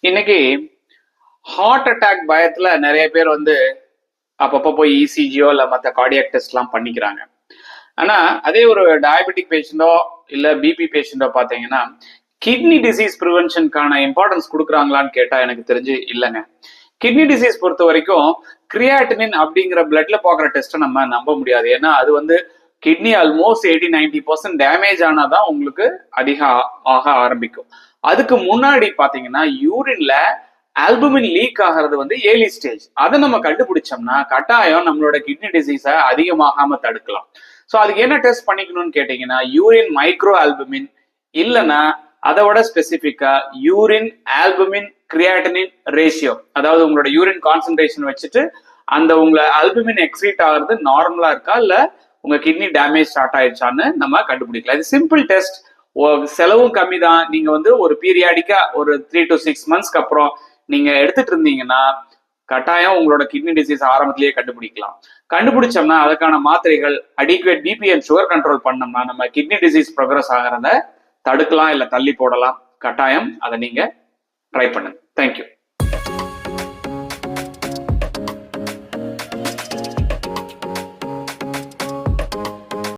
இன்னைக்கு heart attack பயத்துல நிறைய பேர் வந்து அப்பப்போ போய் இசிஜியோ இல்லை மற்ற கார்டியாக் டெஸ்ட்லாம் பண்ணிக்கிறாங்க. ஆனா அதே ஒரு டயபெட்டிக் பேஷண்டோ இல்லை பிபி பேஷண்டோ பார்த்தீங்கன்னா கிட்னி டிசீஸ் ப்ரிவென்ஷனுக்கான இம்பார்ட்டன்ஸ் கொடுக்குறாங்களான்னு கேட்டா எனக்கு தெரிஞ்சு இல்லைங்க. கிட்னி டிசீஸ் பொறுத்த வரைக்கும் கிரியாட்டினின் அப்படிங்கிற பிளட்ல பார்க்குற டெஸ்ட்டை நம்ம நம்ப முடியாது. ஏன்னா அது வந்து கிட்னி ஆல்மோஸ்ட் 80-90% டேமேஜ் ஆனாதான் உங்களுக்கு ஆக ஆரம்பிக்கும். அதுக்கு முன்னாடி பாத்தீங்கன்னா யூரின்ல ஆல்புமின் லீக் ஆகிறது வந்து ஏர்லி ஸ்டேஜ். அதை நம்ம கண்டுபிடிச்சோம்னா கட்டாயம் நம்மளோட கிட்னி டிசீஸை அதிகமாகாம தடுக்கலாம். ஸோ அதுக்கு என்ன டெஸ்ட் பண்ணிக்கணும்னு கேட்டீங்கன்னா யூரின் மைக்ரோ ஆல்புமின் இல்லைன்னா அதை விட ஸ்பெசிஃபிக்கா யூரின் ஆல்புமின் கிரியாட்டினின் ரேஷியோ, அதாவது உங்களோட யூரின் கான்சன்ட்ரேஷன் வச்சுட்டு அந்த உங்களை ஆல்புமின் எக்ஸீட் ஆகிறது நார்மலா இருக்கா இல்ல உங்க கிட்னி டேமேஜ் ஸ்டார்ட் ஆயிடுச்சான்னு நம்ம கண்டுபிடிக்கலாம். இது சிம்பிள் டெஸ்ட், செலவும் கம்மி தான். நீங்க வந்து ஒரு பீரியாடிக்கா ஒரு 3 to 6 months அப்புறம் நீங்க எடுத்துட்டு இருந்தீங்கன்னா கட்டாயம் உங்களோட கிட்னி டிசீஸ் ஆரம்பத்திலேயே கண்டுபிடிக்கலாம். கண்டுபிடிச்சோம்னா அதுக்கான மாத்திரைகள் adequate BP and sugar control பண்ணோம்னா நம்ம கிட்னி டிசீஸ் ப்ரோக்ரஸ் ஆகிறத தடுக்கலாம் இல்ல தள்ளி போடலாம். கட்டாயம் அதை நீங்க ட்ரை பண்ணுங்க. தேங்க்யூ.